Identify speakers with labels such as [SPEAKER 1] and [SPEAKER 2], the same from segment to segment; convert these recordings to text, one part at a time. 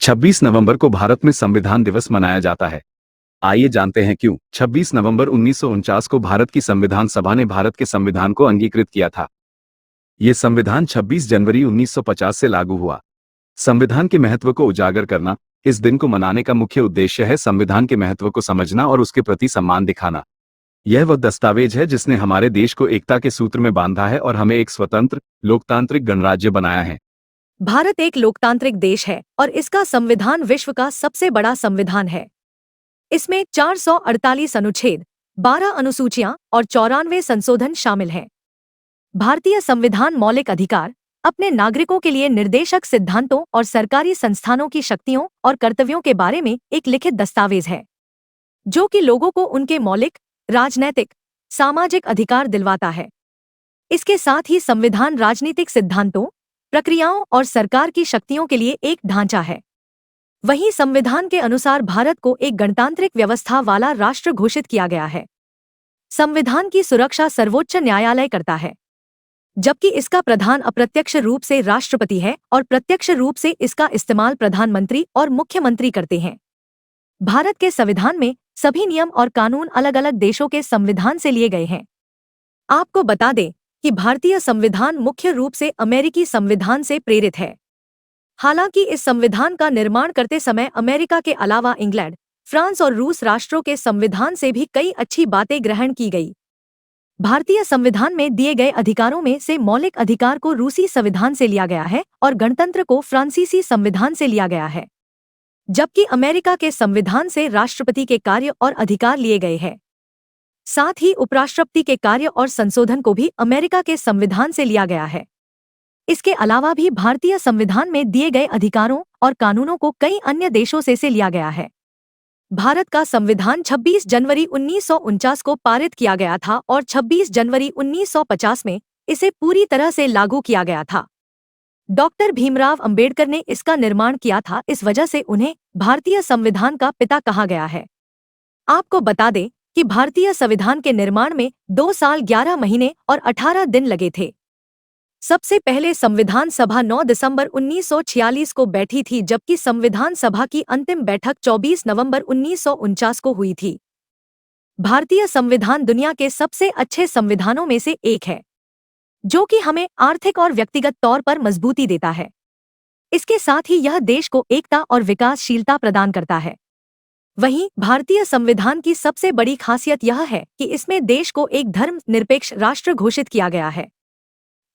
[SPEAKER 1] 26 नवंबर को भारत में संविधान दिवस मनाया जाता है। आइए जानते हैं क्यों। 26 नवंबर 1949 को भारत की संविधान सभा ने भारत के संविधान को अंगीकृत किया था। ये संविधान 26 जनवरी 1950 से लागू हुआ। संविधान के महत्व को उजागर करना, इस दिन को मनाने का मुख्य उद्देश्य है संविधान के महत्व को समझना और उसके प्रति सम्मान दिखाना। यह वह दस्तावेज है जिसने हमारे देश को एकता के सूत्र में बांधा है और हमें एक स्वतंत्र, लोकतांत्रिक गणराज्य बनाया है।
[SPEAKER 2] भारत एक लोकतांत्रिक देश है और इसका संविधान विश्व का सबसे बड़ा संविधान है। इसमें 448 अनुच्छेद, 12 अनुसूचियां और 94 संशोधन शामिल हैं। भारतीय संविधान मौलिक अधिकार, अपने नागरिकों के लिए निर्देशक सिद्धांतों और सरकारी संस्थानों की शक्तियों और कर्तव्यों के बारे में एक लिखित दस्तावेज है, जो कि लोगों को उनके मौलिक, राजनैतिक, सामाजिक अधिकार दिलवाता है। इसके साथ ही संविधान राजनीतिक सिद्धांतों, प्रक्रियाओं और सरकार की शक्तियों के लिए एक ढांचा है। वहीं संविधान के अनुसार भारत को एक गणतांत्रिक व्यवस्था वाला राष्ट्र घोषित किया गया है। संविधान की सुरक्षा सर्वोच्च न्यायालय करता है, जबकि इसका प्रधान अप्रत्यक्ष रूप से राष्ट्रपति है और प्रत्यक्ष रूप से इसका इस्तेमाल प्रधानमंत्री और मुख्यमंत्री करते हैं। भारत के संविधान में सभी नियम और कानून अलग अलग देशों के संविधान से लिए गए हैं। आपको बता दें कि भारतीय संविधान मुख्य रूप से अमेरिकी संविधान से प्रेरित है। हालांकि इस संविधान का निर्माण करते समय अमेरिका के अलावा इंग्लैंड, फ्रांस और रूस राष्ट्रों के संविधान से भी कई अच्छी बातें ग्रहण की गई। भारतीय संविधान में दिए गए अधिकारों में से मौलिक अधिकार को रूसी संविधान से लिया गया है और गणतंत्र को फ्रांसीसी संविधान से लिया गया है, जबकि अमेरिका के संविधान से राष्ट्रपति के कार्य और अधिकार लिए गए हैं। साथ ही उपराष्ट्रपति के कार्य और संशोधन को भी अमेरिका के संविधान से लिया गया है। इसके अलावा भी भारतीय संविधान में दिए गए अधिकारों और कानूनों को कई अन्य देशों से लिया गया है। भारत का संविधान 26 जनवरी 1949 को पारित किया गया था और 26 जनवरी 1950 में इसे पूरी तरह से लागू किया गया था। डॉक्टर भीमराव अंबेडकर ने इसका निर्माण किया था, इस वजह से उन्हें भारतीय संविधान का पिता कहा गया है। आपको बता दें कि भारतीय संविधान के निर्माण में 2 साल 11 महीने और 18 दिन लगे थे। सबसे पहले संविधान सभा 9 दिसंबर 1946 को बैठी थी, जबकि संविधान सभा की अंतिम बैठक 24 नवंबर 1949 को हुई थी। भारतीय संविधान दुनिया के सबसे अच्छे संविधानों में से एक है, जो कि हमें आर्थिक और व्यक्तिगत तौर पर मजबूती देता है। इसके साथ ही यह देश को एकता और विकासशीलता प्रदान करता है। वहीं भारतीय संविधान की सबसे बड़ी खासियत यह है कि इसमें देश को एक धर्मनिरपेक्ष राष्ट्र घोषित किया गया है।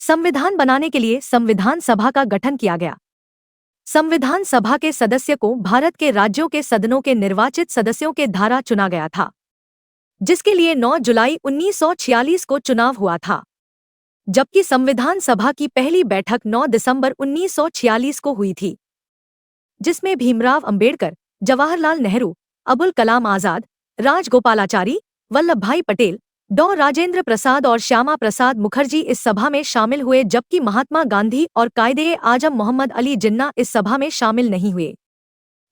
[SPEAKER 2] संविधान बनाने के लिए संविधान सभा का गठन किया गया। संविधान सभा के सदस्य को भारत के राज्यों के सदनों के निर्वाचित सदस्यों के द्वारा चुना गया था, जिसके लिए 9 जुलाई 1946 को चुनाव हुआ था, जबकि संविधान सभा की पहली बैठक 9 दिसंबर 1946 को हुई थी, जिसमें भीमराव अंबेडकर, जवाहरलाल नेहरू, अबुल कलाम आजाद, राजगोपालाचारी, वल्लभ भाई पटेल, डॉ राजेंद्र प्रसाद और श्यामा प्रसाद मुखर्जी इस सभा में शामिल हुए, जबकि महात्मा गांधी और कायदे-ए-आजम मोहम्मद अली जिन्ना इस सभा में शामिल नहीं हुए।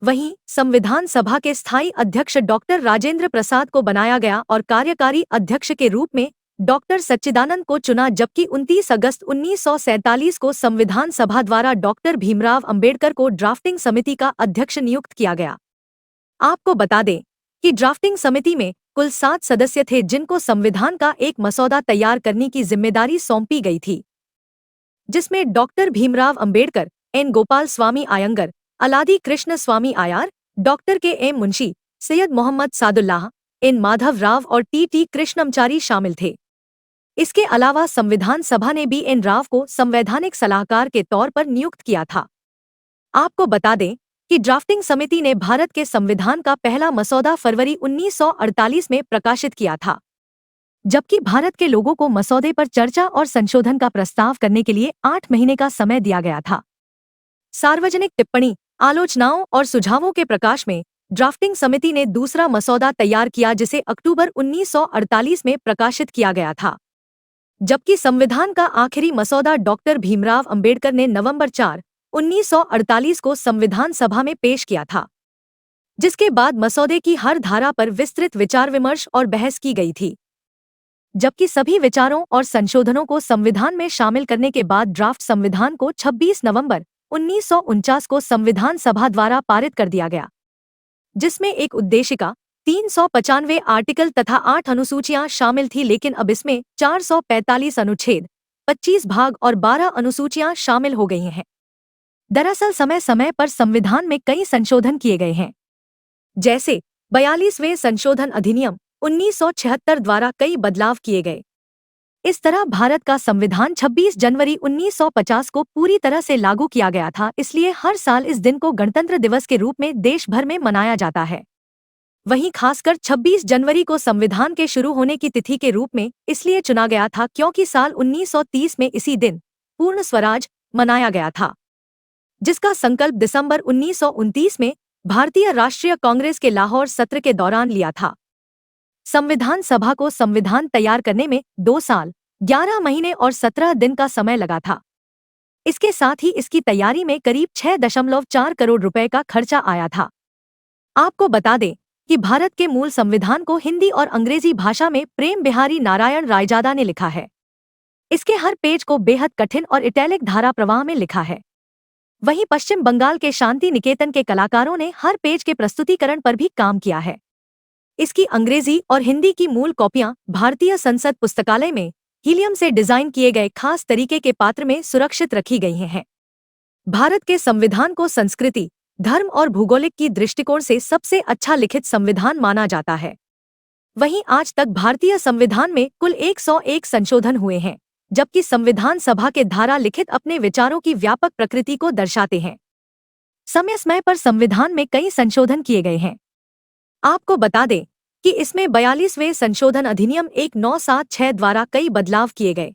[SPEAKER 2] वहीं संविधान सभा के स्थायी अध्यक्ष डॉक्टर राजेंद्र प्रसाद को बनाया गया और कार्यकारी अध्यक्ष के रूप में डॉक्टर सच्चिदानंद को चुना, जबकि 29 अगस्त 1947 को संविधान सभा द्वारा डॉक्टर भीमराव अंबेडकर को ड्राफ्टिंग समिति का अध्यक्ष नियुक्त किया गया। आपको बता दें कि ड्राफ्टिंग समिति में कुल 7 सदस्य थे, जिनको संविधान का एक मसौदा तैयार करने की जिम्मेदारी सौंपी गई थी, जिसमें डॉक्टर भीमराव अंबेडकर, एन गोपाल स्वामी आयंगर, अलादी कृष्ण स्वामी आयार, डॉक्टर के एम मुंशी, सैयद मोहम्मद सादुल्लाह, एन माधव राव और टी कृष्णमचारी शामिल थे। इसके अलावा संविधान सभा ने बी एन राव को संवैधानिक सलाहकार के तौर पर नियुक्त किया था। आपको बता दें कि ड्राफ्टिंग समिति ने भारत के संविधान का पहला मसौदा फरवरी 1948 में प्रकाशित किया था, जबकि भारत के लोगों को मसौदे पर चर्चा और संशोधन का प्रस्ताव करने के लिए 8 महीने का समय दिया गया था। सार्वजनिक टिप्पणी, आलोचनाओं और सुझावों के प्रकाश में ड्राफ्टिंग समिति ने दूसरा मसौदा तैयार किया, जिसे अक्टूबर 1948 में प्रकाशित किया गया था, जबकि संविधान का आखिरी मसौदा डॉक्टर भीमराव अंबेडकर ने नवंबर 4, 1948 को संविधान सभा में पेश किया था, जिसके बाद मसौदे की हर धारा पर विस्तृत विचार विमर्श और बहस की गई थी। जबकि सभी विचारों और संशोधनों को संविधान में शामिल करने के बाद ड्राफ्ट संविधान को 26 नवंबर 1949 को संविधान सभा द्वारा पारित कर दिया गया, जिसमें एक उद्देशिका, 395 आर्टिकल तथा 8 अनुसूचियां शामिल थी, लेकिन अब इसमें 445 अनुच्छेद, 25 भाग और 12 अनुसूचियां शामिल हो गई हैं। दरअसल समय समय पर संविधान में कई संशोधन किए गए हैं, जैसे 42वें संशोधन अधिनियम 1976 द्वारा कई बदलाव किए गए। इस तरह भारत का संविधान 26 जनवरी 1950 को पूरी तरह से लागू किया गया था, इसलिए हर साल इस दिन को गणतंत्र दिवस के रूप में देश भर में मनाया जाता है। वहीं खासकर 26 जनवरी को संविधान के शुरू होने की तिथि के रूप में इसलिए चुना गया था क्योंकि साल 1930 में इसी दिन पूर्ण स्वराज मनाया गया था, जिसका संकल्प दिसंबर 1929 में भारतीय राष्ट्रीय कांग्रेस के लाहौर सत्र के दौरान लिया था। संविधान सभा को संविधान तैयार करने में 2 साल, 11 महीने और 17 दिन का समय लगा था। इसके साथ ही इसकी तैयारी में करीब 6.4 करोड़ रुपए का खर्चा आया था। आपको बता दें कि भारत के मूल संविधान को हिंदी और अंग्रेजी भाषा में प्रेम बिहारी नारायण रायजादा ने लिखा है। इसके हर पेज को बेहद कठिन और इटैलिक धारा प्रवाह में लिखा है। वहीं पश्चिम बंगाल के शांति निकेतन के कलाकारों ने हर पेज के प्रस्तुतिकरण पर भी काम किया है। इसकी अंग्रेजी और हिंदी की मूल कॉपियां भारतीय संसद पुस्तकालय में हीलियम से डिजाइन किए गए खास तरीके के पात्र में सुरक्षित रखी गई हैं। भारत के संविधान को संस्कृति, धर्म और भूगोलिक की दृष्टिकोण से सबसे अच्छा लिखित संविधान माना जाता है। वहीं आज तक भारतीय संविधान में कुल 101 संशोधन हुए हैं, जबकि संविधान सभा के द्वारा लिखित अपने विचारों की व्यापक प्रकृति को दर्शाते हैं। समय समय पर संविधान में कई संशोधन किए गए हैं। आपको बता दें कि इसमें 42वें संशोधन अधिनियम 1976 द्वारा कई बदलाव किए गए।